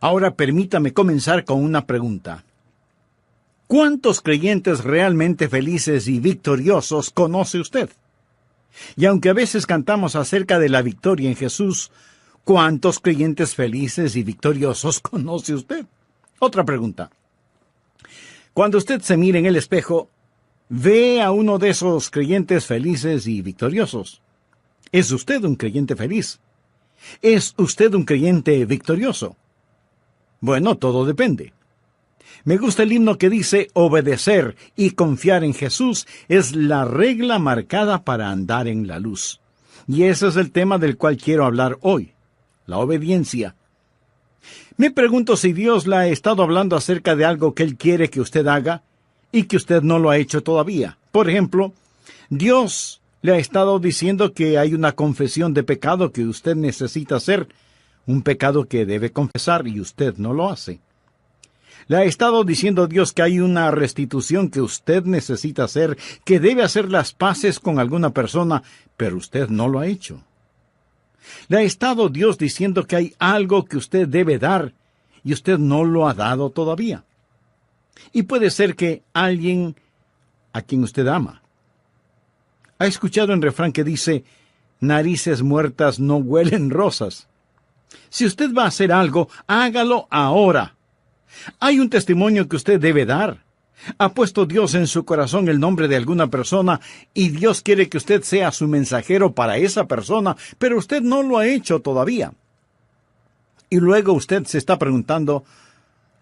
Ahora permítame comenzar con una pregunta. ¿Cuántos creyentes realmente felices y victoriosos conoce usted? Y aunque a veces cantamos acerca de la victoria en Jesús, ¿cuántos creyentes felices y victoriosos conoce usted? Otra pregunta. Cuando usted se mira en el espejo, ¿ve a uno de esos creyentes felices y victoriosos? ¿Es usted un creyente feliz? ¿Es usted un creyente victorioso? Bueno, todo depende. Me gusta el himno que dice: obedecer y confiar en Jesús es la regla marcada para andar en la luz. Y ese es el tema del cual quiero hablar hoy, la obediencia. Me pregunto si Dios le ha estado hablando acerca de algo que Él quiere que usted haga y que usted no lo ha hecho todavía. Por ejemplo, Dios le ha estado diciendo que hay una confesión de pecado que usted necesita hacer, un pecado que debe confesar y usted no lo hace. Le ha estado diciendo Dios que hay una restitución que usted necesita hacer, que debe hacer las paces con alguna persona, pero usted no lo ha hecho. Le ha estado Dios diciendo que hay algo que usted debe dar, y usted no lo ha dado todavía. Y puede ser que alguien a quien usted ama. ¿Ha escuchado el refrán que dice: narices muertas no huelen rosas? Si usted va a hacer algo, hágalo ahora. Hay un testimonio que usted debe dar. Ha puesto Dios en su corazón el nombre de alguna persona y Dios quiere que usted sea su mensajero para esa persona, pero usted no lo ha hecho todavía. Y luego usted se está preguntando: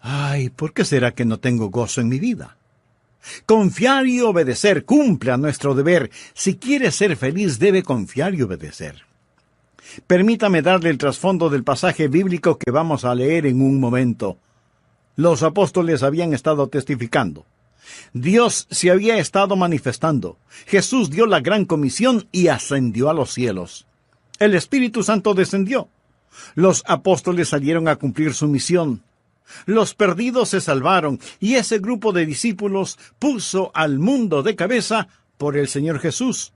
ay, ¿por qué será que no tengo gozo en mi vida? Confiar y obedecer. Cumpla nuestro deber. Si quiere ser feliz, debe confiar y obedecer. Permítame darle el trasfondo del pasaje bíblico que vamos a leer en un momento. Los apóstoles habían estado testificando. Dios se había estado manifestando. Jesús dio la gran comisión y ascendió a los cielos. El Espíritu Santo descendió. Los apóstoles salieron a cumplir su misión. Los perdidos se salvaron y ese grupo de discípulos puso al mundo de cabeza por el Señor Jesús.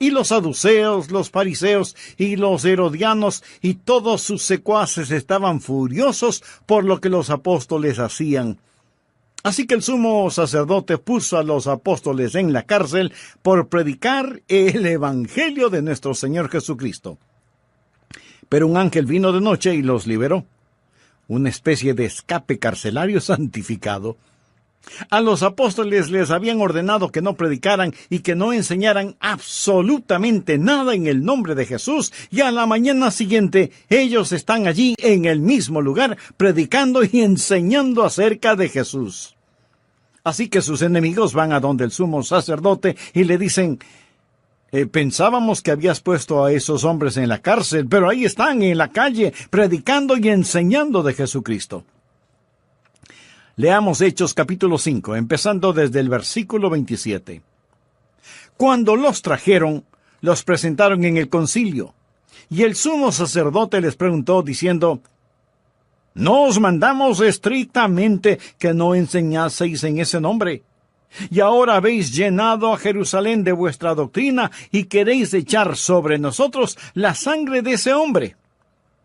Y los saduceos, los fariseos y los herodianos y todos sus secuaces estaban furiosos por lo que los apóstoles hacían. Así que el sumo sacerdote puso a los apóstoles en la cárcel por predicar el evangelio de nuestro Señor Jesucristo. Pero un ángel vino de noche y los liberó. Una especie de escape carcelario santificado. A los apóstoles les habían ordenado que no predicaran y que no enseñaran absolutamente nada en el nombre de Jesús, y a la mañana siguiente ellos están allí en el mismo lugar predicando y enseñando acerca de Jesús. Así que sus enemigos van a donde el sumo sacerdote y le dicen: pensábamos que habías puesto a esos hombres en la cárcel, pero ahí están en la calle predicando y enseñando de Jesucristo. Leamos Hechos capítulo 5, empezando desde el versículo 27. Cuando los trajeron, los presentaron en el concilio, y el sumo sacerdote les preguntó, diciendo: ¿no os mandamos estrictamente que no enseñaseis en ese nombre? Y ahora habéis llenado a Jerusalén de vuestra doctrina, y queréis echar sobre nosotros la sangre de ese hombre.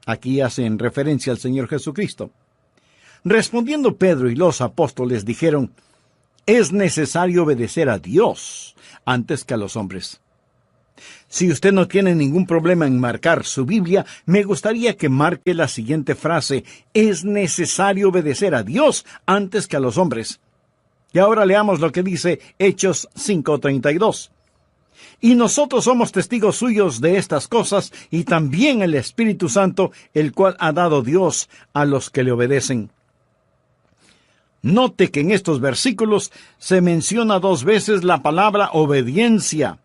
Aquí hacen referencia al Señor Jesucristo. Respondiendo Pedro y los apóstoles dijeron: es necesario obedecer a Dios antes que a los hombres. Si usted no tiene ningún problema en marcar su Biblia, me gustaría que marque la siguiente frase: es necesario obedecer a Dios antes que a los hombres. Y ahora leamos lo que dice Hechos 5:32. Y nosotros somos testigos suyos de estas cosas, y también el Espíritu Santo, el cual ha dado Dios a los que le obedecen. Note que en estos versículos se menciona 2 veces la palabra obediencia.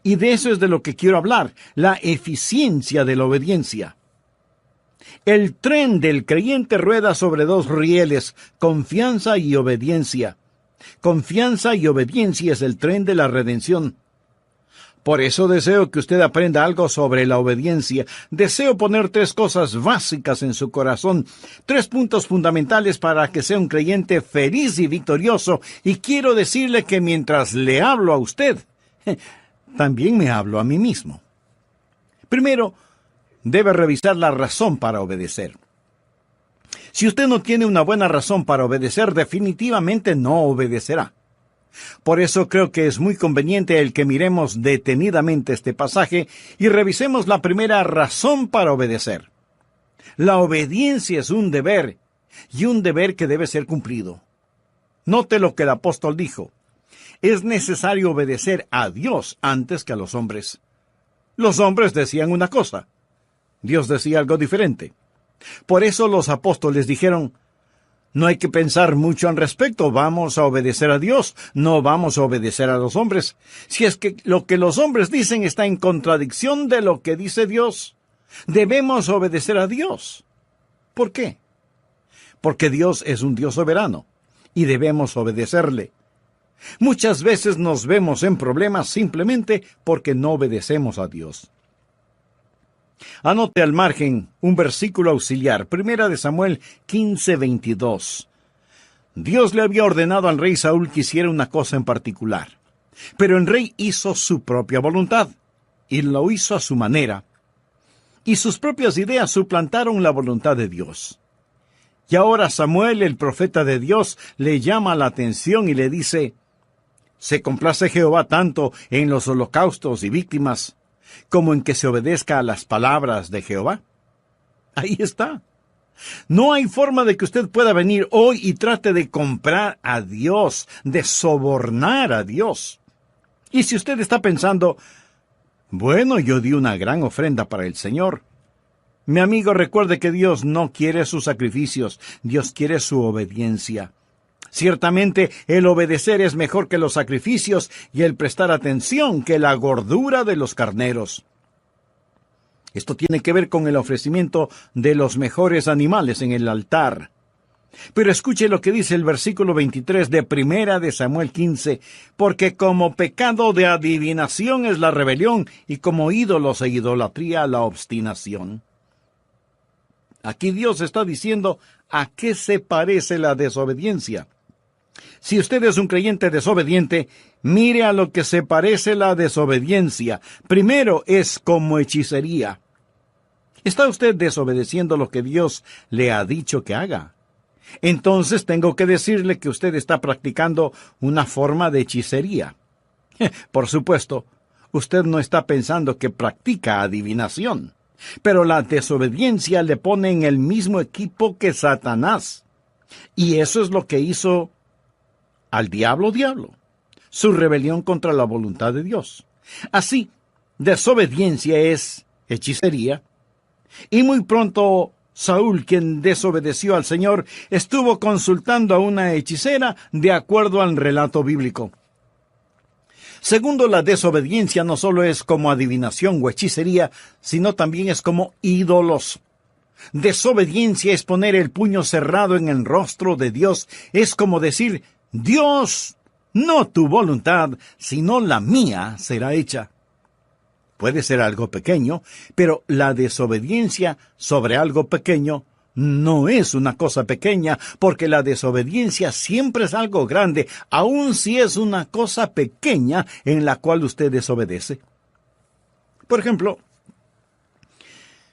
Y de eso es de lo que quiero hablar, la eficiencia de la obediencia. El tren del creyente rueda sobre 2 rieles, confianza y obediencia. Confianza y obediencia es el tren de la redención. Por eso deseo que usted aprenda algo sobre la obediencia. Deseo poner 3 cosas básicas en su corazón, 3 puntos fundamentales para que sea un creyente feliz y victorioso. Y quiero decirle que mientras le hablo a usted, también me hablo a mí mismo. Primero, debe revisar la razón para obedecer. Si usted no tiene una buena razón para obedecer, definitivamente no obedecerá. Por eso creo que es muy conveniente el que miremos detenidamente este pasaje y revisemos la primera razón para obedecer. La obediencia es un deber, y un deber que debe ser cumplido. Note lo que el apóstol dijo. Es necesario obedecer a Dios antes que a los hombres. Los hombres decían una cosa. Dios decía algo diferente. Por eso los apóstoles dijeron, no hay que pensar mucho al respecto, vamos a obedecer a Dios, no vamos a obedecer a los hombres. Si es que lo que los hombres dicen está en contradicción de lo que dice Dios, debemos obedecer a Dios. ¿Por qué? Porque Dios es un Dios soberano y debemos obedecerle. Muchas veces nos vemos en problemas simplemente porque no obedecemos a Dios. Anote al margen un versículo auxiliar, 1 Samuel 15:22. Dios le había ordenado al rey Saúl que hiciera una cosa en particular, pero el rey hizo su propia voluntad, y lo hizo a su manera, y sus propias ideas suplantaron la voluntad de Dios. Y ahora Samuel, el profeta de Dios, le llama la atención y le dice, ¿se complace Jehová tanto en los holocaustos y víctimas como en que se obedezca a las palabras de Jehová? Ahí está. No hay forma de que usted pueda venir hoy y trate de comprar a Dios, de sobornar a Dios. Y si usted está pensando, bueno, yo di una gran ofrenda para el Señor. Mi amigo, recuerde que Dios no quiere sus sacrificios, Dios quiere su obediencia. Ciertamente, el obedecer es mejor que los sacrificios y el prestar atención que la gordura de los carneros. Esto tiene que ver con el ofrecimiento de los mejores animales en el altar. Pero escuche lo que dice el versículo 23 de 1 Samuel 15, porque como pecado de adivinación es la rebelión, y como ídolos e idolatría la obstinación. Aquí Dios está diciendo a qué se parece la desobediencia. Si usted es un creyente desobediente, mire a lo que se parece la desobediencia. Primero es como hechicería. ¿Está usted desobedeciendo lo que Dios le ha dicho que haga? Entonces tengo que decirle que usted está practicando una forma de hechicería. Por supuesto, usted no está pensando que practica adivinación. Pero la desobediencia le pone en el mismo equipo que Satanás. Y eso es lo que hizo al diablo, su rebelión contra la voluntad de Dios. Así, desobediencia es hechicería. Y muy pronto, Saúl, quien desobedeció al Señor, estuvo consultando a una hechicera de acuerdo al relato bíblico. Segundo, la desobediencia no solo es como adivinación o hechicería, sino también es como ídolos. Desobediencia es poner el puño cerrado en el rostro de Dios. Es como decir, Dios, no tu voluntad, sino la mía será hecha. Puede ser algo pequeño, pero la desobediencia sobre algo pequeño no es una cosa pequeña, porque la desobediencia siempre es algo grande, aun si es una cosa pequeña en la cual usted desobedece. Por ejemplo,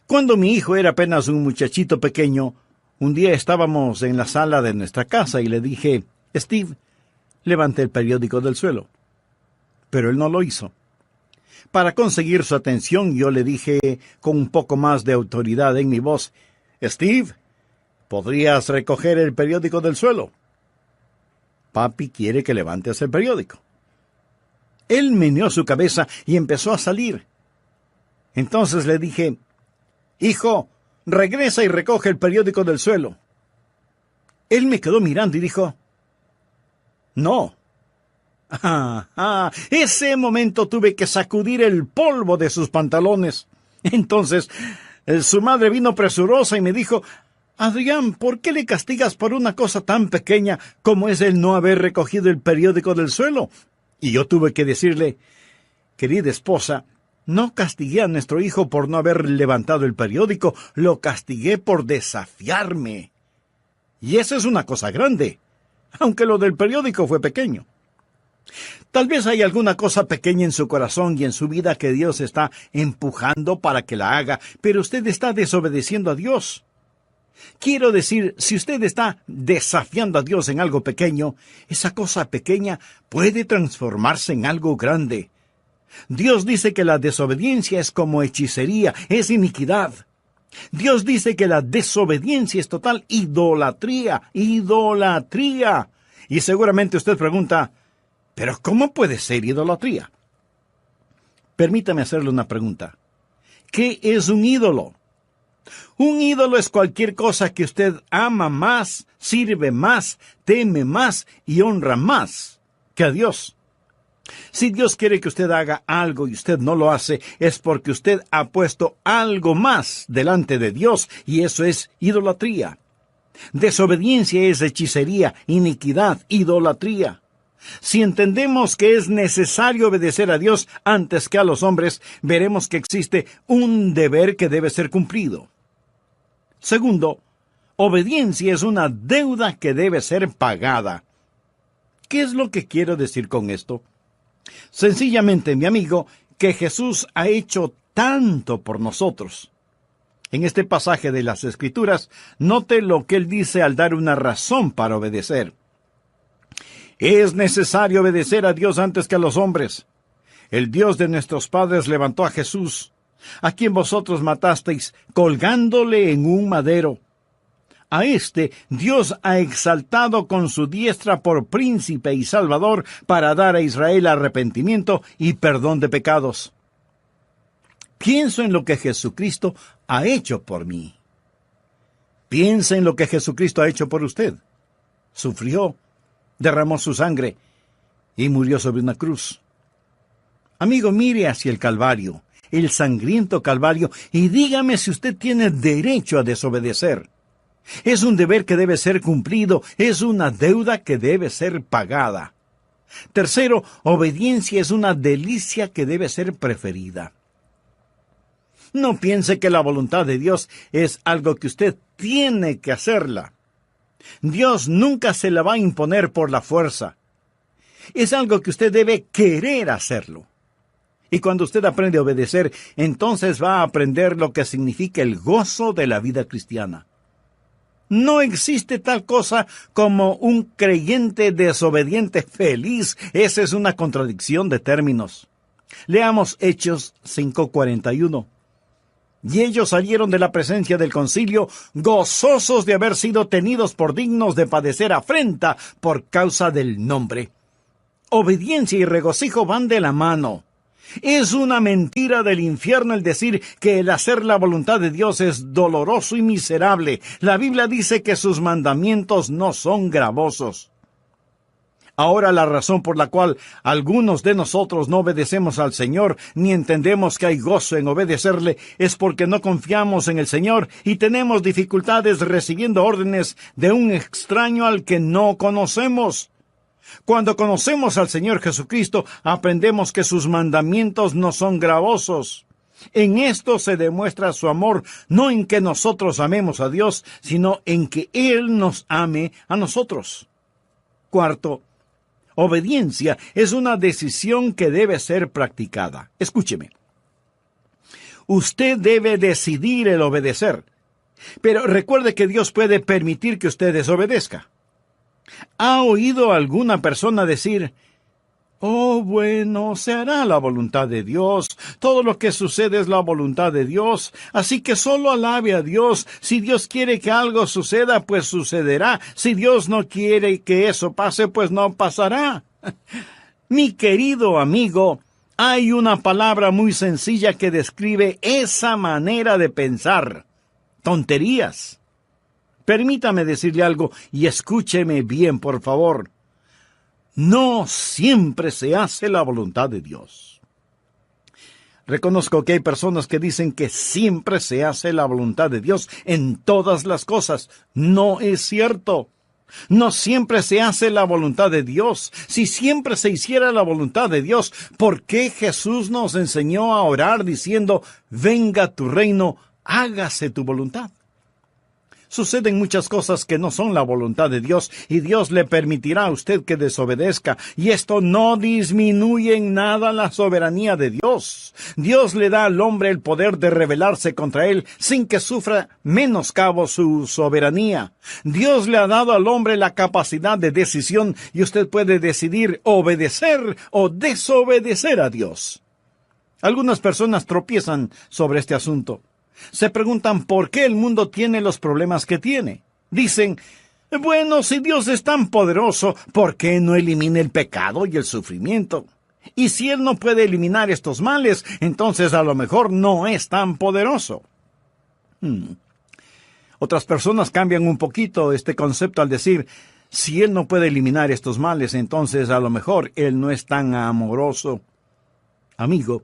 cuando mi hijo era apenas un muchachito pequeño, un día estábamos en la sala de nuestra casa y le dije, Steve, levante el periódico del suelo. Pero él no lo hizo. Para conseguir su atención, yo le dije con un poco más de autoridad en mi voz, Steve, ¿podrías recoger el periódico del suelo? Papi quiere que levantes el periódico. Él meneó su cabeza y empezó a salir. Entonces le dije, hijo, regresa y recoge el periódico del suelo. Él me quedó mirando y dijo, no. Ese momento tuve que sacudir el polvo de sus pantalones. Entonces, su madre vino presurosa y me dijo, Adrián, ¿por qué le castigas por una cosa tan pequeña como es el no haber recogido el periódico del suelo? Y yo tuve que decirle, querida esposa, no castigué a nuestro hijo por no haber levantado el periódico, lo castigué por desafiarme. Y eso es una cosa grande, aunque lo del periódico fue pequeño. Tal vez hay alguna cosa pequeña en su corazón y en su vida que Dios está empujando para que la haga, pero usted está desobedeciendo a Dios. Quiero decir, si usted está desafiando a Dios en algo pequeño, esa cosa pequeña puede transformarse en algo grande. Dios dice que la desobediencia es como hechicería, es iniquidad. Dios dice que la desobediencia es total idolatría, idolatría. Y seguramente usted pregunta, ¿pero cómo puede ser idolatría? Permítame hacerle una pregunta. ¿Qué es un ídolo? Un ídolo es cualquier cosa que usted ama más, sirve más, teme más y honra más que a Dios. Si Dios quiere que usted haga algo y usted no lo hace, es porque usted ha puesto algo más delante de Dios, y eso es idolatría. Desobediencia es hechicería, iniquidad, idolatría. Si entendemos que es necesario obedecer a Dios antes que a los hombres, veremos que existe un deber que debe ser cumplido. Segundo, obediencia es una deuda que debe ser pagada. ¿Qué es lo que quiero decir con esto? Sencillamente, mi amigo, que Jesús ha hecho tanto por nosotros. En este pasaje de las Escrituras, note lo que él dice al dar una razón para obedecer. Es necesario obedecer a Dios antes que a los hombres. El Dios de nuestros padres levantó a Jesús, a quien vosotros matasteis, colgándole en un madero. A este Dios ha exaltado con su diestra por príncipe y salvador para dar a Israel arrepentimiento y perdón de pecados. Pienso en lo que Jesucristo ha hecho por mí. Piensa en lo que Jesucristo ha hecho por usted. Sufrió, derramó su sangre y murió sobre una cruz. Amigo, mire hacia el Calvario, el sangriento Calvario, y dígame si usted tiene derecho a desobedecer. Es un deber que debe ser cumplido, es una deuda que debe ser pagada. Tercero, obediencia es una delicia que debe ser preferida. No piense que la voluntad de Dios es algo que usted tiene que hacerla. Dios nunca se la va a imponer por la fuerza. Es algo que usted debe querer hacerlo. Y cuando usted aprende a obedecer, entonces va a aprender lo que significa el gozo de la vida cristiana. No existe tal cosa como un creyente desobediente feliz. Esa es una contradicción de términos. Leamos Hechos 5:41. Y ellos salieron de la presencia del concilio, gozosos de haber sido tenidos por dignos de padecer afrenta por causa del nombre. Obediencia y regocijo van de la mano. Es una mentira del infierno el decir que el hacer la voluntad de Dios es doloroso y miserable. La Biblia dice que sus mandamientos no son gravosos. Ahora, la razón por la cual algunos de nosotros no obedecemos al Señor, ni entendemos que hay gozo en obedecerle, es porque no confiamos en el Señor y tenemos dificultades recibiendo órdenes de un extraño al que no conocemos. Cuando conocemos al Señor Jesucristo, aprendemos que sus mandamientos no son gravosos. En esto se demuestra su amor, no en que nosotros amemos a Dios, sino en que Él nos ame a nosotros. Cuarto, obediencia es una decisión que debe ser practicada. Escúcheme. Usted debe decidir el obedecer, pero recuerde que Dios puede permitir que usted desobedezca. ¿Ha oído alguna persona decir, oh, bueno, se hará la voluntad de Dios, todo lo que sucede es la voluntad de Dios, así que solo alabe a Dios, si Dios quiere que algo suceda, pues sucederá, si Dios no quiere que eso pase, pues no pasará? Mi querido amigo, hay una palabra muy sencilla que describe esa manera de pensar: tonterías. Permítame decirle algo y escúcheme bien, por favor. No siempre se hace la voluntad de Dios. Reconozco que hay personas que dicen que siempre se hace la voluntad de Dios en todas las cosas. No es cierto. No siempre se hace la voluntad de Dios. Si siempre se hiciera la voluntad de Dios, ¿por qué Jesús nos enseñó a orar diciendo, venga tu reino, hágase tu voluntad? Suceden muchas cosas que no son la voluntad de Dios y Dios le permitirá a usted que desobedezca, y esto no disminuye en nada la soberanía de Dios. Dios le da al hombre el poder de rebelarse contra él sin que sufra menoscabo su soberanía. Dios le ha dado al hombre la capacidad de decisión y usted puede decidir obedecer o desobedecer a Dios. Algunas personas tropiezan sobre este asunto. Se preguntan por qué el mundo tiene los problemas que tiene. Dicen, bueno, si Dios es tan poderoso, ¿por qué no elimina el pecado y el sufrimiento? Y si Él no puede eliminar estos males, entonces a lo mejor no es tan poderoso. Otras personas cambian un poquito este concepto al decir, si Él no puede eliminar estos males, entonces a lo mejor Él no es tan amoroso. Amigo,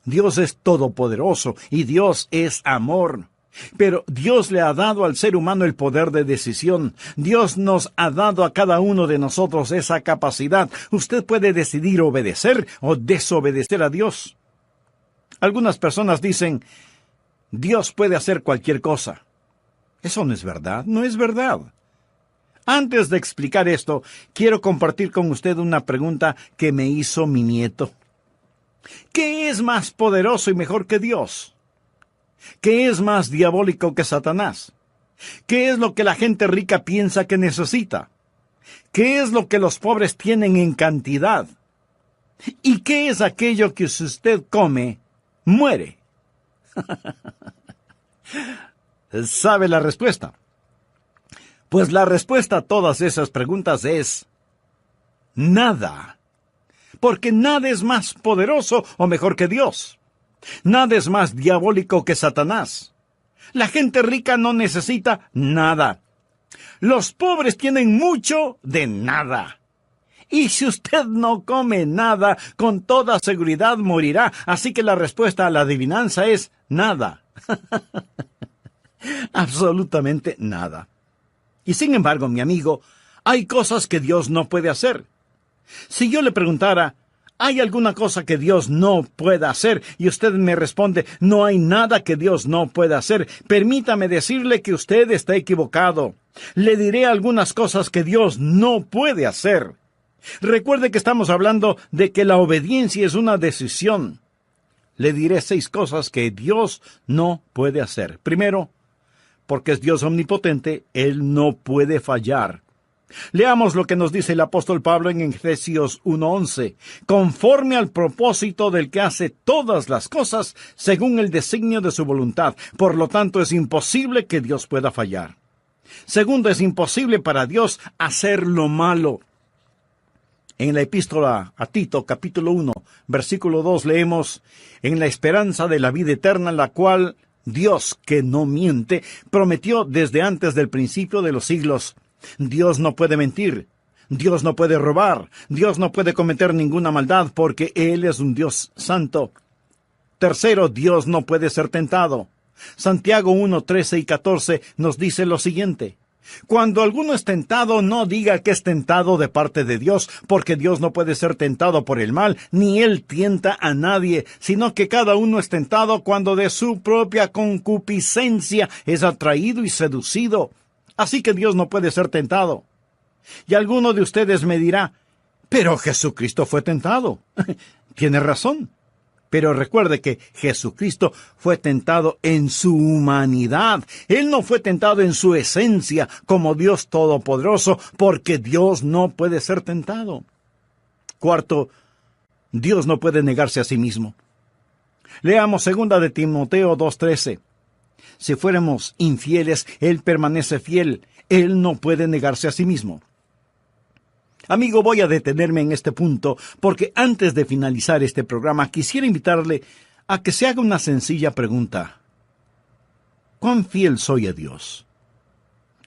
Dios es todopoderoso y Dios es amor. Pero Dios le ha dado al ser humano el poder de decisión. Dios nos ha dado a cada uno de nosotros esa capacidad. Usted puede decidir obedecer o desobedecer a Dios. Algunas personas dicen, Dios puede hacer cualquier cosa. Eso no es verdad, no es verdad. Antes de explicar esto, quiero compartir con usted una pregunta que me hizo mi nieto. ¿Qué es más poderoso y mejor que Dios? ¿Qué es más diabólico que Satanás? ¿Qué es lo que la gente rica piensa que necesita? ¿Qué es lo que los pobres tienen en cantidad? ¿Y qué es aquello que si usted come, muere? ¿Sabe la respuesta? Pues la respuesta a todas esas preguntas es nada. Porque nada es más poderoso o mejor que Dios. Nada es más diabólico que Satanás. La gente rica no necesita nada. Los pobres tienen mucho de nada. Y si usted no come nada, con toda seguridad morirá. Así que la respuesta a la adivinanza es nada. Absolutamente nada. Y sin embargo, mi amigo, hay cosas que Dios no puede hacer. Si yo le preguntara, ¿hay alguna cosa que Dios no pueda hacer? Y usted me responde, no hay nada que Dios no pueda hacer. Permítame decirle que usted está equivocado. Le diré algunas cosas que Dios no puede hacer. Recuerde que estamos hablando de que la obediencia es una decisión. Le diré 6 cosas que Dios no puede hacer. Primero, porque es Dios omnipotente, Él no puede fallar. Leamos lo que nos dice el apóstol Pablo en Efesios 1:11. Conforme al propósito del que hace todas las cosas según el designio de su voluntad. Por lo tanto, es imposible que Dios pueda fallar. Segundo, es imposible para Dios hacer lo malo. En la epístola a Tito, capítulo 1, versículo 2, leemos, en la esperanza de la vida eterna, la cual Dios, que no miente, prometió desde antes del principio de los siglos. Dios no puede mentir, Dios no puede robar, Dios no puede cometer ninguna maldad porque Él es un Dios santo. Tercero, Dios no puede ser tentado. Santiago 1, 13 y 14 nos dice lo siguiente. Cuando alguno es tentado, no diga que es tentado de parte de Dios, porque Dios no puede ser tentado por el mal, ni Él tienta a nadie, sino que cada uno es tentado cuando de su propia concupiscencia es atraído y seducido. Así que Dios no puede ser tentado. Y alguno de ustedes me dirá, pero Jesucristo fue tentado. Tiene razón. Pero recuerde que Jesucristo fue tentado en su humanidad. Él no fue tentado en su esencia como Dios Todopoderoso, porque Dios no puede ser tentado. Cuarto, Dios no puede negarse a sí mismo. Leamos 2 de Timoteo 2:13. Si fuéramos infieles, Él permanece fiel. Él no puede negarse a sí mismo. Amigo, voy a detenerme en este punto porque antes de finalizar este programa quisiera invitarle a que se haga una sencilla pregunta. ¿Cuán fiel soy a Dios?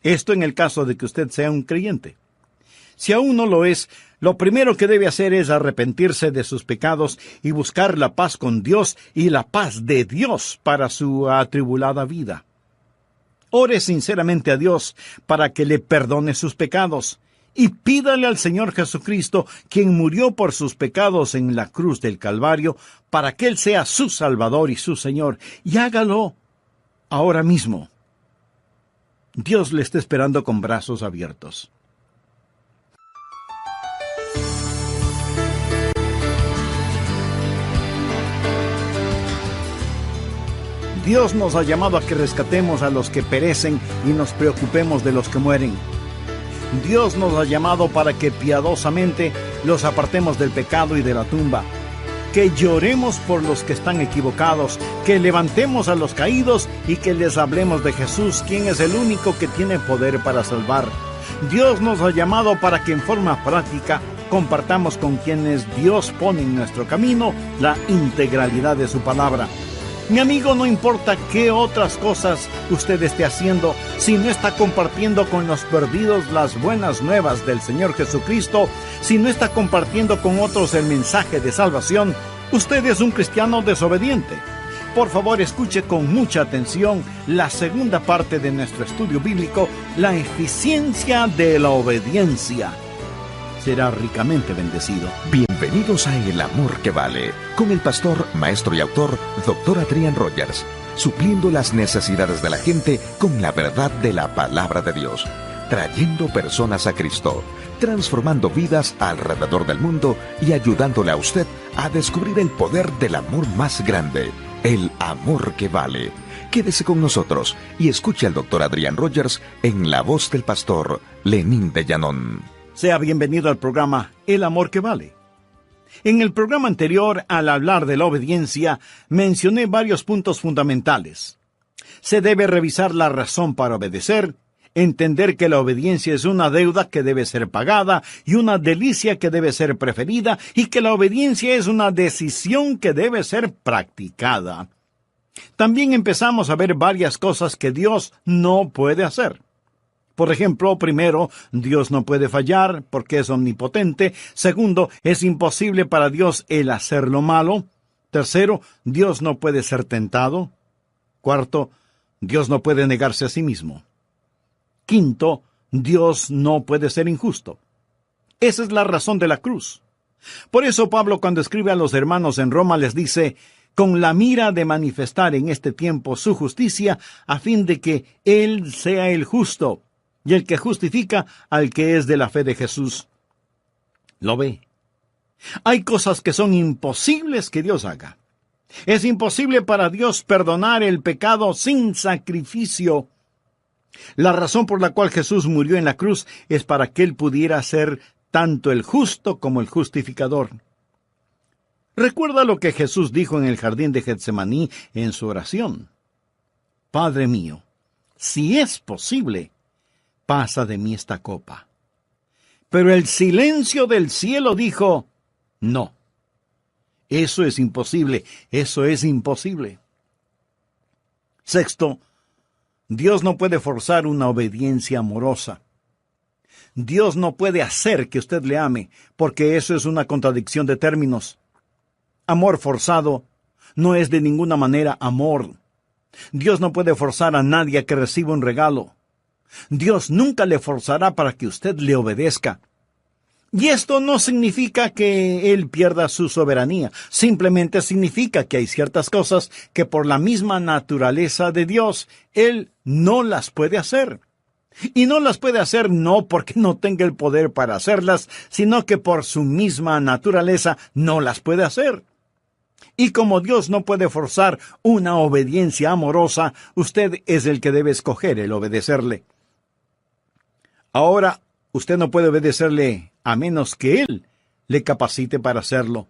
Esto en el caso de que usted sea un creyente. Si aún no lo es, lo primero que debe hacer es arrepentirse de sus pecados y buscar la paz con Dios y la paz de Dios para su atribulada vida. Ore sinceramente a Dios para que le perdone sus pecados y pídale al Señor Jesucristo, quien murió por sus pecados en la cruz del Calvario, para que Él sea su Salvador y su Señor, y hágalo ahora mismo. Dios le está esperando con brazos abiertos. Dios nos ha llamado a que rescatemos a los que perecen y nos preocupemos de los que mueren. Dios nos ha llamado para que piadosamente los apartemos del pecado y de la tumba, que lloremos por los que están equivocados, que levantemos a los caídos y que les hablemos de Jesús, quien es el único que tiene poder para salvar. Dios nos ha llamado para que en forma práctica compartamos con quienes Dios pone en nuestro camino la integralidad de su palabra. Mi amigo, no importa qué otras cosas usted esté haciendo, si no está compartiendo con los perdidos las buenas nuevas del Señor Jesucristo, si no está compartiendo con otros el mensaje de salvación, usted es un cristiano desobediente. Por favor, escuche con mucha atención la segunda parte de nuestro estudio bíblico, la eficiencia de la obediencia. Será ricamente bendecido. Bienvenidos a El Amor que Vale, con el pastor, maestro y autor, Dr. Adrian Rogers, supliendo las necesidades de la gente con la verdad de la palabra de Dios, trayendo personas a Cristo, transformando vidas alrededor del mundo y ayudándole a usted a descubrir el poder del amor más grande, el amor que vale. Quédese con nosotros y escuche al Dr. Adrian Rogers en la voz del pastor Lenín de Llanón. Sea bienvenido al programa El Amor que Vale. En el programa anterior, al hablar de la obediencia, mencioné varios puntos fundamentales. Se debe revisar la razón para obedecer, entender que la obediencia es una deuda que debe ser pagada y una delicia que debe ser preferida, y que la obediencia es una decisión que debe ser practicada. También empezamos a ver varias cosas que Dios no puede hacer. Por ejemplo, primero, Dios no puede fallar porque es omnipotente. Segundo, es imposible para Dios el hacer lo malo. Tercero, Dios no puede ser tentado. Cuarto, Dios no puede negarse a sí mismo. Quinto, Dios no puede ser injusto. Esa es la razón de la cruz. Por eso Pablo, cuando escribe a los hermanos en Roma, les dice: con la mira de manifestar en este tiempo su justicia, a fin de que Él sea el justo, y el que justifica al que es de la fe de Jesús. ¿Lo ve? Hay cosas que son imposibles que Dios haga. Es imposible para Dios perdonar el pecado sin sacrificio. La razón por la cual Jesús murió en la cruz es para que Él pudiera ser tanto el justo como el justificador. Recuerda lo que Jesús dijo en el jardín de Getsemaní en su oración: Padre mío, si es posible, pasa de mí esta copa. Pero el silencio del cielo dijo: no. Eso es imposible, eso es imposible. Sexto, Dios no puede forzar una obediencia amorosa. Dios no puede hacer que usted le ame, porque eso es una contradicción de términos. Amor forzado no es de ninguna manera amor. Dios no puede forzar a nadie a que reciba un regalo. Dios nunca le forzará para que usted le obedezca. Y esto no significa que Él pierda su soberanía. Simplemente significa que hay ciertas cosas que por la misma naturaleza de Dios, Él no las puede hacer. Y no las puede hacer no porque no tenga el poder para hacerlas, sino que por su misma naturaleza no las puede hacer. Y como Dios no puede forzar una obediencia amorosa, usted es el que debe escoger el obedecerle. Ahora, usted no puede obedecerle a menos que Él le capacite para hacerlo.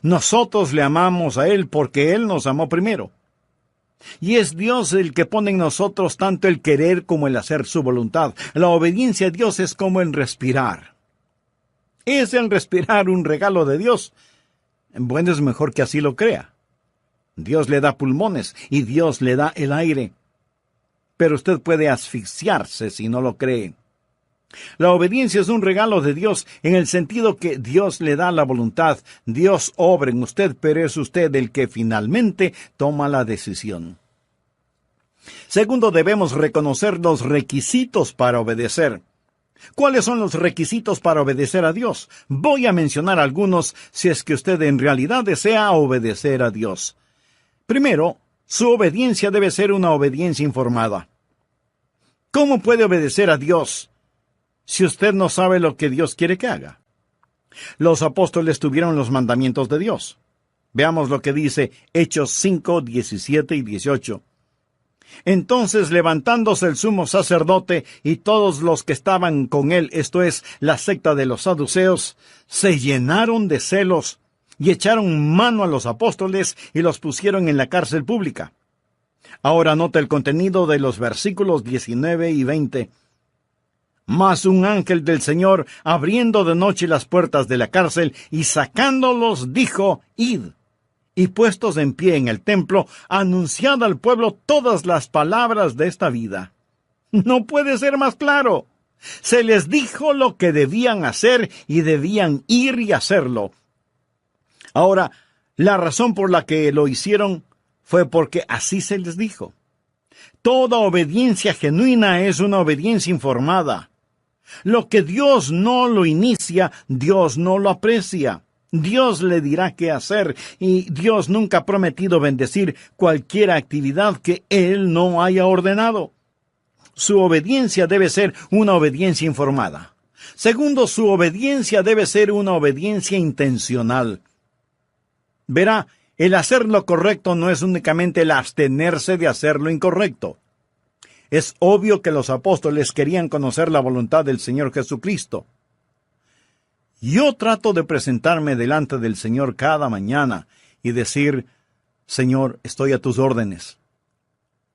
Nosotros le amamos a Él porque Él nos amó primero. Y es Dios el que pone en nosotros tanto el querer como el hacer su voluntad. La obediencia a Dios es como el respirar. ¿Es el respirar un regalo de Dios? Bueno, es mejor que así lo crea. Dios le da pulmones y Dios le da el aire. Pero usted puede asfixiarse si no lo cree. La obediencia es un regalo de Dios en el sentido que Dios le da la voluntad. Dios obra en usted, pero es usted el que finalmente toma la decisión. Segundo, debemos reconocer los requisitos para obedecer. ¿Cuáles son los requisitos para obedecer a Dios? Voy a mencionar algunos si es que usted en realidad desea obedecer a Dios. Primero, su obediencia debe ser una obediencia informada. ¿Cómo puede obedecer a Dios si usted no sabe lo que Dios quiere que haga? Los apóstoles tuvieron los mandamientos de Dios. Veamos lo que dice Hechos 5, 17 y 18. Entonces, levantándose el sumo sacerdote y todos los que estaban con él, esto es, la secta de los saduceos, se llenaron de celos y echaron mano a los apóstoles y los pusieron en la cárcel pública. Ahora nota el contenido de los versículos 19 y 20. Mas un ángel del Señor, abriendo de noche las puertas de la cárcel y sacándolos, dijo: Id, y puestos en pie en el templo, anunciad al pueblo todas las palabras de esta vida. No puede ser más claro. Se les dijo lo que debían hacer y debían ir y hacerlo. Ahora, la razón por la que lo hicieron fue porque así se les dijo. Toda obediencia genuina es una obediencia informada. Lo que Dios no lo inicia, Dios no lo aprecia. Dios le dirá qué hacer, y Dios nunca ha prometido bendecir cualquier actividad que Él no haya ordenado. Su obediencia debe ser una obediencia informada. Segundo, su obediencia debe ser una obediencia intencional. Verá, el hacer lo correcto no es únicamente el abstenerse de hacer lo incorrecto. Es obvio que los apóstoles querían conocer la voluntad del Señor Jesucristo. Yo trato de presentarme delante del Señor cada mañana y decir: Señor, estoy a tus órdenes.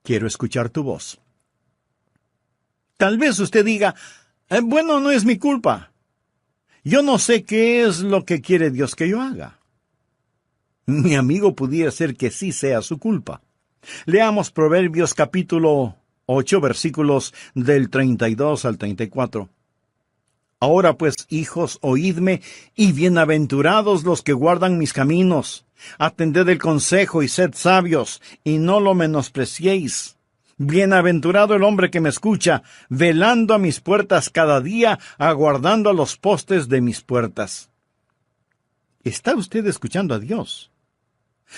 Quiero escuchar tu voz. Tal vez usted diga: bueno, no es mi culpa. Yo no sé qué es lo que quiere Dios que yo haga. Mi amigo, pudiera ser que sí sea su culpa. Leamos Proverbios capítulo 8, versículos del 32 al 34. Ahora pues, hijos, oídme, y bienaventurados los que guardan mis caminos. Atended el consejo y sed sabios, y no lo menospreciéis. Bienaventurado el hombre que me escucha, velando a mis puertas cada día, aguardando a los postes de mis puertas. ¿Está usted escuchando a Dios?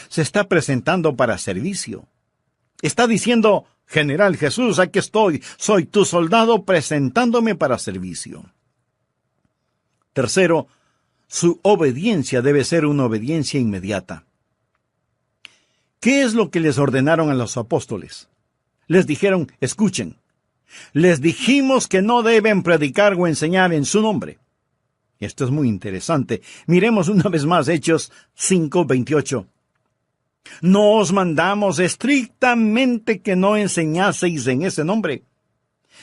Se está presentando para servicio. Está diciendo: General Jesús, aquí estoy, soy tu soldado presentándome para servicio. Tercero, su obediencia debe ser una obediencia inmediata. ¿Qué es lo que les ordenaron a los apóstoles? Les dijeron: escuchen, les dijimos que no deben predicar o enseñar en su nombre. Esto es muy interesante. Miremos una vez más Hechos 5:28. No os mandamos estrictamente que no enseñaseis en ese nombre.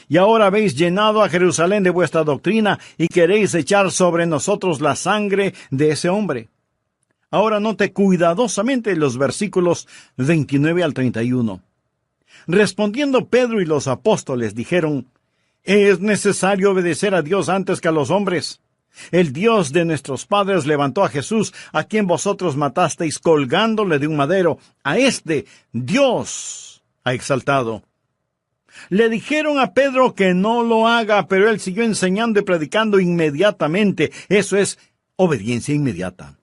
Y ahora habéis llenado a Jerusalén de vuestra doctrina y queréis echar sobre nosotros la sangre de ese hombre. Ahora note cuidadosamente los versículos 29 al 31. Respondiendo Pedro y los apóstoles dijeron: es necesario obedecer a Dios antes que a los hombres. El Dios de nuestros padres levantó a Jesús, a quien vosotros matasteis colgándole de un madero. A este Dios ha exaltado. Le dijeron a Pedro que no lo haga, pero él siguió enseñando y predicando inmediatamente. Eso es obediencia inmediata.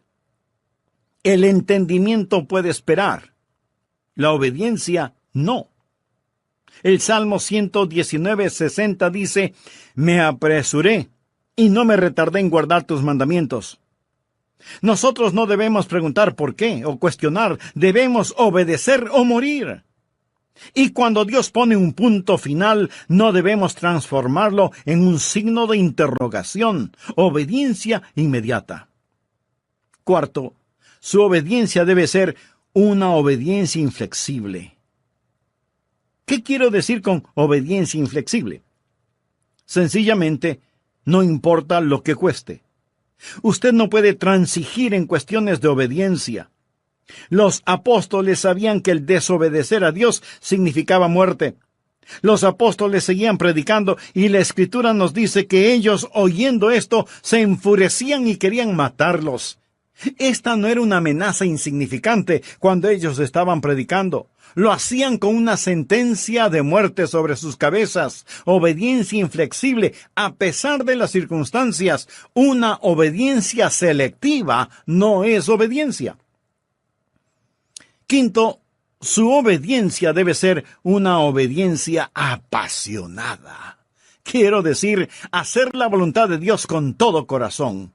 El entendimiento puede esperar. La obediencia no. El Salmo 119:60 dice: me apresuré y no me retardé en guardar tus mandamientos. Nosotros no debemos preguntar por qué o cuestionar, debemos obedecer o morir. Y cuando Dios pone un punto final, no debemos transformarlo en un signo de interrogación. Obediencia inmediata. Cuarto, su obediencia debe ser una obediencia inflexible. ¿Qué quiero decir con obediencia inflexible? Sencillamente, no importa lo que cueste. Usted no puede transigir en cuestiones de obediencia. Los apóstoles sabían que el desobedecer a Dios significaba muerte. Los apóstoles seguían predicando y la Escritura nos dice que ellos, oyendo esto, se enfurecían y querían matarlos. Esta no era una amenaza insignificante cuando ellos estaban predicando. Lo hacían con una sentencia de muerte sobre sus cabezas. Obediencia inflexible, a pesar de las circunstancias. Una obediencia selectiva no es obediencia. Quinto, su obediencia debe ser una obediencia apasionada. Quiero decir, hacer la voluntad de Dios con todo corazón.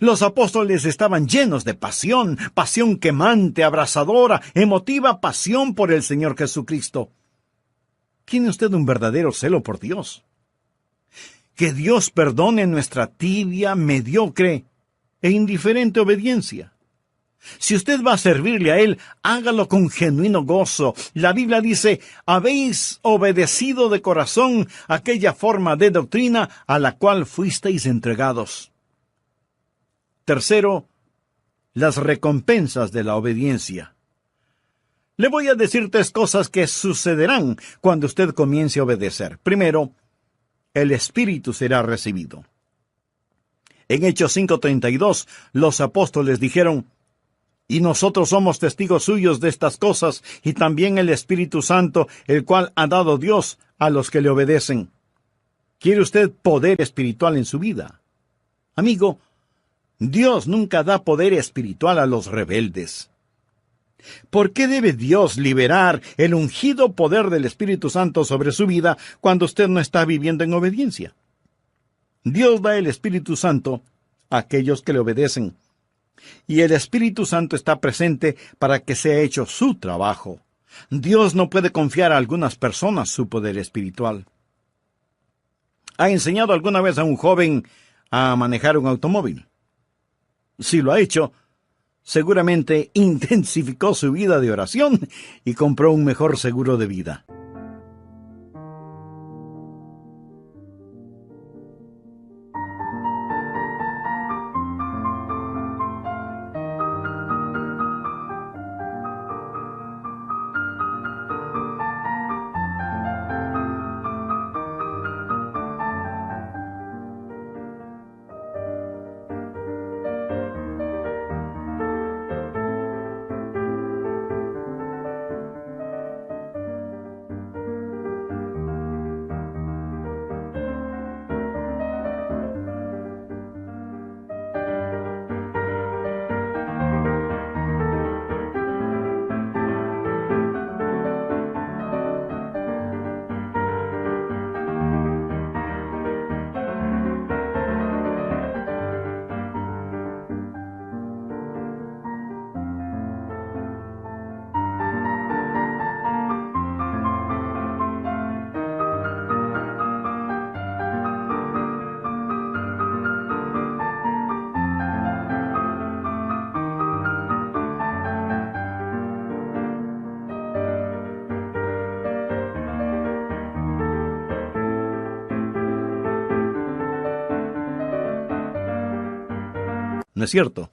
Los apóstoles estaban llenos de pasión, pasión quemante, abrasadora, emotiva pasión por el Señor Jesucristo. ¿Tiene usted un verdadero celo por Dios? Que Dios perdone nuestra tibia, mediocre e indiferente obediencia. Si usted va a servirle a Él, hágalo con genuino gozo. La Biblia dice, habéis obedecido de corazón aquella forma de doctrina a la cual fuisteis entregados. Tercero, las recompensas de la obediencia. Le voy a decir 3 cosas que sucederán cuando usted comience a obedecer. Primero, el Espíritu será recibido. En Hechos 5:32, los apóstoles dijeron, y nosotros somos testigos suyos de estas cosas, y también el Espíritu Santo, el cual ha dado Dios a los que le obedecen. ¿Quiere usted poder espiritual en su vida? Amigo, Dios nunca da poder espiritual a los rebeldes. ¿Por qué debe Dios liberar el ungido poder del Espíritu Santo sobre su vida cuando usted no está viviendo en obediencia? Dios da el Espíritu Santo a aquellos que le obedecen. Y el Espíritu Santo está presente para que sea hecho su trabajo. Dios no puede confiar a algunas personas su poder espiritual. ¿Ha enseñado alguna vez a un joven a manejar un automóvil? Si lo ha hecho, seguramente intensificó su vida de oración y compró un mejor seguro de vida. ¿No es cierto?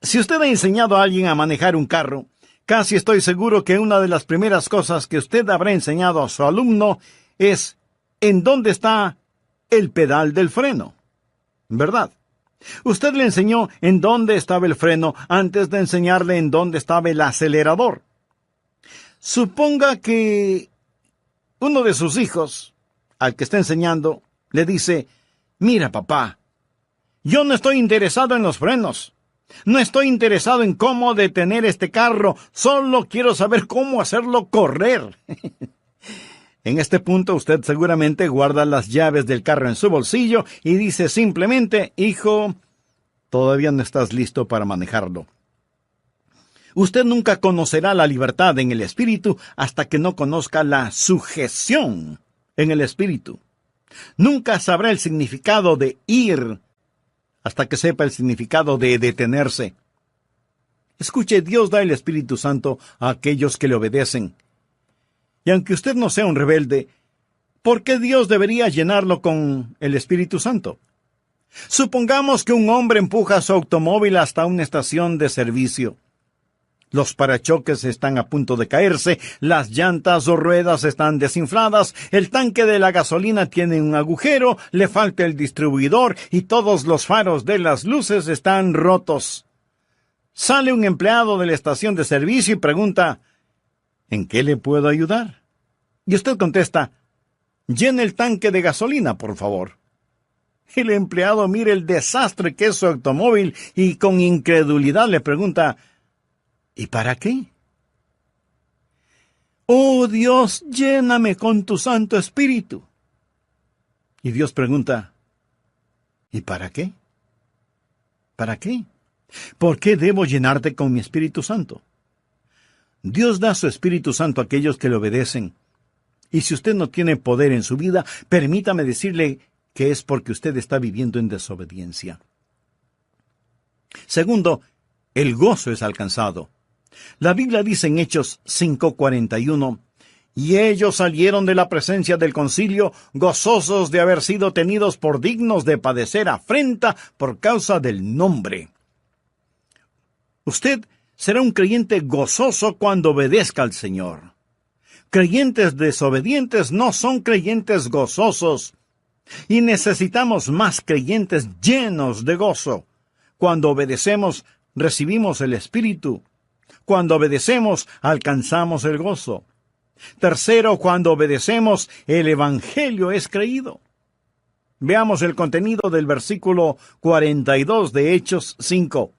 Si usted ha enseñado a alguien a manejar un carro, casi estoy seguro que una de las primeras cosas que usted habrá enseñado a su alumno es en dónde está el pedal del freno. ¿Verdad? Usted le enseñó en dónde estaba el freno antes de enseñarle en dónde estaba el acelerador. Suponga que uno de sus hijos, al que está enseñando, le dice, mira papá, yo no estoy interesado en los frenos. No estoy interesado en cómo detener este carro. Solo quiero saber cómo hacerlo correr. En este punto usted seguramente guarda las llaves del carro en su bolsillo y dice simplemente, hijo, todavía no estás listo para manejarlo. Usted nunca conocerá la libertad en el Espíritu hasta que no conozca la sujeción en el Espíritu. Nunca sabrá el significado de ir hasta que sepa el significado de detenerse. Escuche, Dios da el Espíritu Santo a aquellos que le obedecen. Y aunque usted no sea un rebelde, ¿por qué Dios debería llenarlo con el Espíritu Santo? Supongamos que un hombre empuja su automóvil hasta una estación de servicio. Los parachoques están a punto de caerse, las llantas o ruedas están desinfladas, el tanque de la gasolina tiene un agujero, le falta el distribuidor y todos los faros de las luces están rotos. Sale un empleado de la estación de servicio y pregunta, ¿en qué le puedo ayudar? Y usted contesta, llene el tanque de gasolina, por favor. El empleado mira el desastre que es su automóvil y con incredulidad le pregunta, ¿y para qué? Oh Dios, lléname con tu Santo Espíritu. Y Dios pregunta, ¿y para qué? ¿Para qué? ¿Por qué debo llenarte con mi Espíritu Santo? Dios da su Espíritu Santo a aquellos que le obedecen. Y si usted no tiene poder en su vida, permítame decirle que es porque usted está viviendo en desobediencia. Segundo, el gozo es alcanzado. La Biblia dice en Hechos 5:41, y ellos salieron de la presencia del concilio, gozosos de haber sido tenidos por dignos de padecer afrenta por causa del nombre. Usted será un creyente gozoso cuando obedezca al Señor. Creyentes desobedientes no son creyentes gozosos. Y necesitamos más creyentes llenos de gozo. Cuando obedecemos, recibimos el Espíritu. Cuando obedecemos, alcanzamos el gozo. Tercero, cuando obedecemos, el Evangelio es creído. Veamos el contenido del versículo 42 de Hechos 5.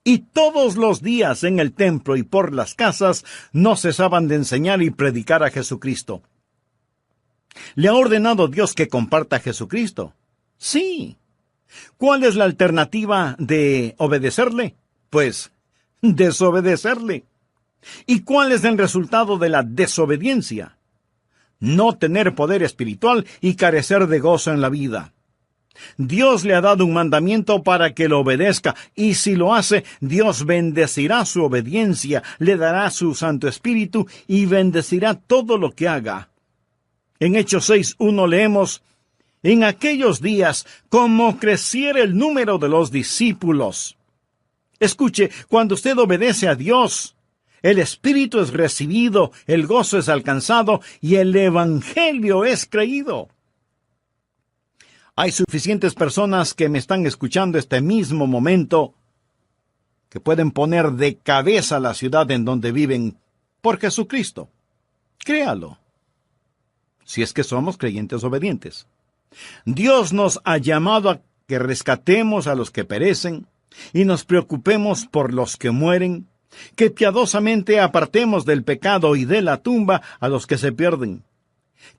Y todos los días en el templo y por las casas no cesaban de enseñar y predicar a Jesucristo. ¿Le ha ordenado Dios que comparta a Jesucristo? Sí. ¿Cuál es la alternativa de obedecerle? Pues, desobedecerle. ¿Y cuál es el resultado de la desobediencia? No tener poder espiritual y carecer de gozo en la vida. Dios le ha dado un mandamiento para que lo obedezca, y si lo hace, Dios bendecirá su obediencia, le dará su Santo Espíritu y bendecirá todo lo que haga. En Hechos 6:1 leemos, en aquellos días, como creciera el número de los discípulos. Escuche, cuando usted obedece a Dios, el Espíritu es recibido, el gozo es alcanzado y el Evangelio es creído. Hay suficientes personas que me están escuchando este mismo momento que pueden poner de cabeza la ciudad en donde viven por Jesucristo. Créalo. Si es que somos creyentes obedientes. Dios nos ha llamado a que rescatemos a los que perecen y nos preocupemos por los que mueren, que piadosamente apartemos del pecado y de la tumba a los que se pierden,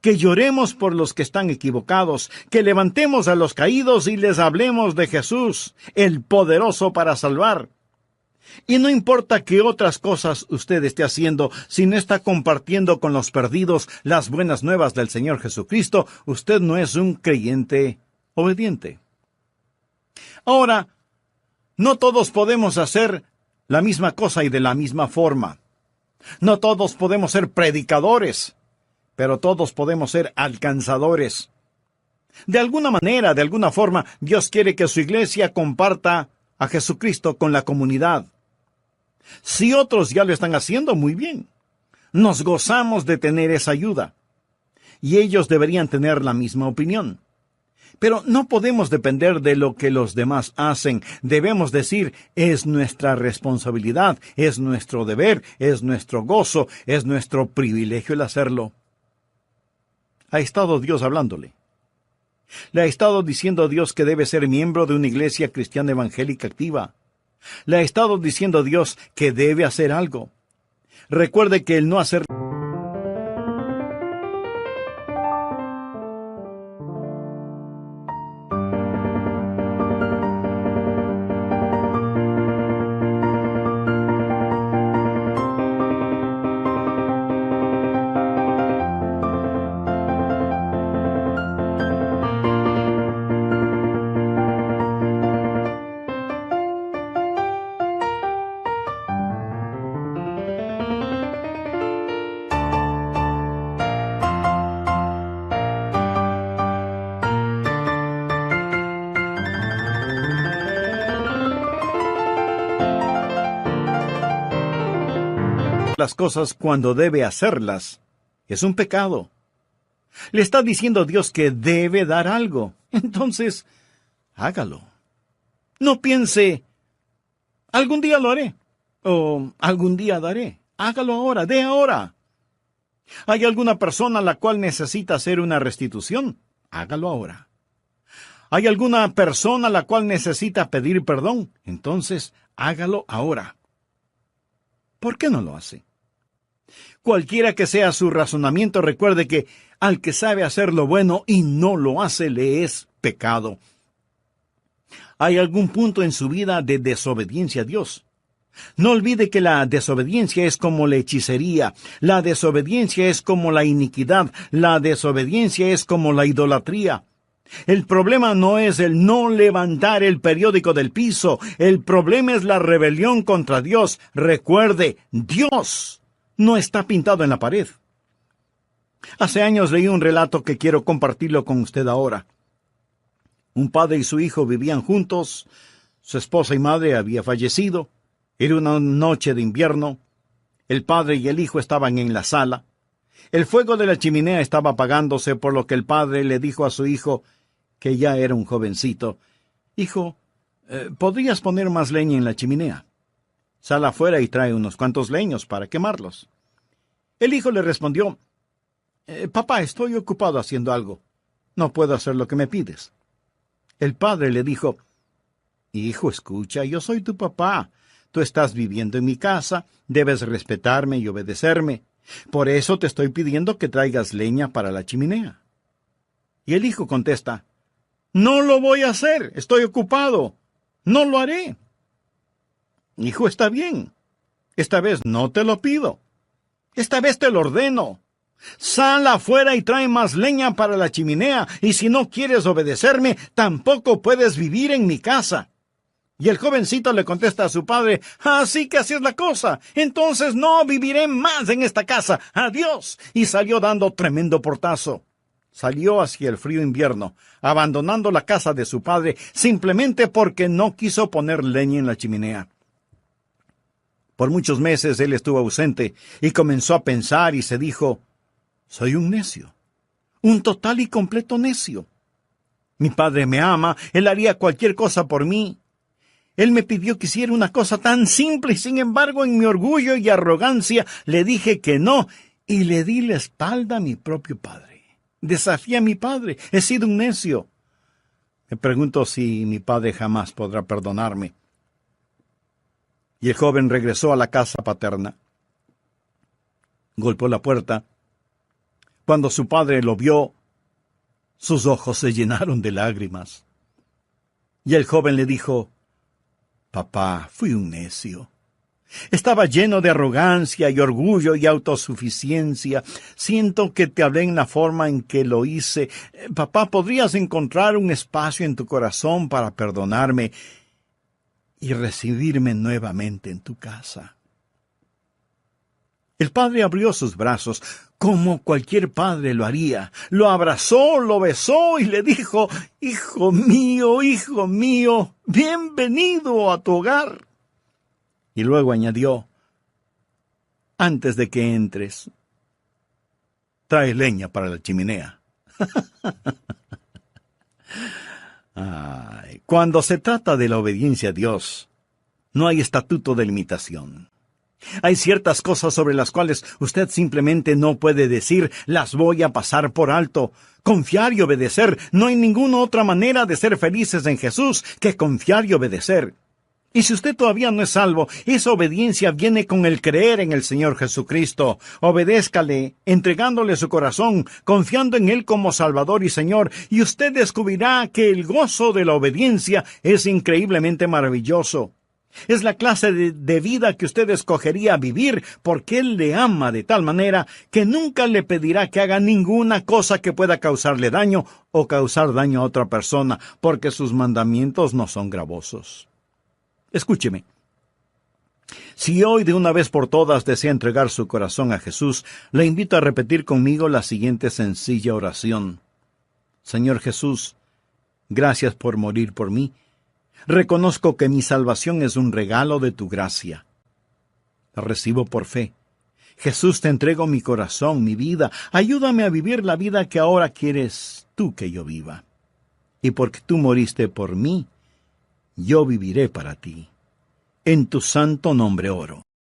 que lloremos por los que están equivocados, que levantemos a los caídos y les hablemos de Jesús, el poderoso para salvar. Y no importa qué otras cosas usted esté haciendo, si no está compartiendo con los perdidos las buenas nuevas del Señor Jesucristo, usted no es un creyente obediente. Ahora, no todos podemos hacer la misma cosa y de la misma forma. No todos podemos ser predicadores, pero todos podemos ser alcanzadores. De alguna manera, de alguna forma, Dios quiere que su iglesia comparta a Jesucristo con la comunidad. Si otros ya lo están haciendo, muy bien. Nos gozamos de tener esa ayuda. Y ellos deberían tener la misma opinión. Pero no podemos depender de lo que los demás hacen. Debemos decir, es nuestra responsabilidad, es nuestro deber, es nuestro gozo, es nuestro privilegio el hacerlo. Ha estado Dios hablándole. Le ha estado diciendo a Dios que debe ser miembro de una iglesia cristiana evangélica activa. Le ha estado diciendo a Dios que debe hacer algo. Recuerde que el no hacer las cosas cuando debe hacerlas, es un pecado. Le está diciendo Dios que debe dar algo. Entonces, hágalo. No piense, algún día lo haré, o algún día daré. Hágalo ahora, dé ahora. ¿Hay alguna persona a la cual necesita hacer una restitución? Hágalo ahora. ¿Hay alguna persona a la cual necesita pedir perdón? Entonces, hágalo ahora. ¿Por qué no lo hace? Cualquiera que sea su razonamiento, recuerde que al que sabe hacer lo bueno y no lo hace, le es pecado. ¿Hay algún punto en su vida de desobediencia a Dios? No olvide que la desobediencia es como la hechicería, la desobediencia es como la iniquidad, la desobediencia es como la idolatría. El problema no es el no levantar el periódico del piso, el problema es la rebelión contra Dios. Recuerde, Dios no está pintado en la pared. Hace años leí un relato que quiero compartirlo con usted ahora. Un padre y su hijo vivían juntos, su esposa y madre había fallecido. Era una noche de invierno. El padre y el hijo estaban en la sala. El fuego de la chimenea estaba apagándose, por lo que el padre le dijo a su hijo, que ya era un jovencito: «Hijo, ¿podrías poner más leña en la chimenea? Sal afuera y trae unos cuantos leños para quemarlos». El hijo le respondió: «Papá, estoy ocupado haciendo algo. No puedo hacer lo que me pides». El padre le dijo: «Hijo, escucha, yo soy tu papá. Tú estás viviendo en mi casa, debes respetarme y obedecerme. Por eso te estoy pidiendo que traigas leña para la chimenea». Y el hijo contesta: «No lo voy a hacer, estoy ocupado. No lo haré». «Hijo, está bien. Esta vez no te lo pido. Esta vez te lo ordeno. Sal afuera y trae más leña para la chimenea, y si no quieres obedecerme, tampoco puedes vivir en mi casa». Y el jovencito le contesta a su padre: «Así que así es la cosa. Entonces no viviré más en esta casa. Adiós». Y salió dando tremendo portazo. Salió hacia el frío invierno, abandonando la casa de su padre simplemente porque no quiso poner leña en la chimenea. Por muchos meses él estuvo ausente y comenzó a pensar y se dijo: «Soy un necio, un total y completo necio. Mi padre me ama, él haría cualquier cosa por mí. Él me pidió que hiciera una cosa tan simple y sin embargo en mi orgullo y arrogancia le dije que no y le di la espalda a mi propio padre. Desafié a mi padre, he sido un necio. Me pregunto si mi padre jamás podrá perdonarme». Y el joven regresó a la casa paterna. Golpeó la puerta. Cuando su padre lo vio, sus ojos se llenaron de lágrimas. Y el joven le dijo: «Papá, fui un necio. Estaba lleno de arrogancia y orgullo y autosuficiencia. Siento que te hablé en la forma en que lo hice. Papá, ¿podrías encontrar un espacio en tu corazón para perdonarme y recibirme nuevamente en tu casa?» El padre abrió sus brazos, como cualquier padre lo haría. Lo abrazó, lo besó y le dijo: hijo mío, bienvenido a tu hogar». Y luego añadió: «Antes de que entres, trae leña para la chimenea». Cuando se trata de la obediencia a Dios, no hay estatuto de limitación. Hay ciertas cosas sobre las cuales usted simplemente no puede decir: «Las voy a pasar por alto». Confiar y obedecer. No hay ninguna otra manera de ser felices en Jesús que confiar y obedecer. Y si usted todavía no es salvo, esa obediencia viene con el creer en el Señor Jesucristo. Obedézcale, entregándole su corazón, confiando en Él como Salvador y Señor, y usted descubrirá que el gozo de la obediencia es increíblemente maravilloso. Es la clase de vida que usted escogería vivir, porque Él le ama de tal manera que nunca le pedirá que haga ninguna cosa que pueda causarle daño o causar daño a otra persona, porque sus mandamientos no son gravosos. Escúcheme. Si hoy de una vez por todas desea entregar su corazón a Jesús, le invito a repetir conmigo la siguiente sencilla oración. Señor Jesús, gracias por morir por mí. Reconozco que mi salvación es un regalo de tu gracia. La recibo por fe. Jesús, te entrego mi corazón, mi vida. Ayúdame a vivir la vida que ahora quieres tú que yo viva. Y porque tú moriste por mí, yo viviré para ti. En tu santo nombre oro.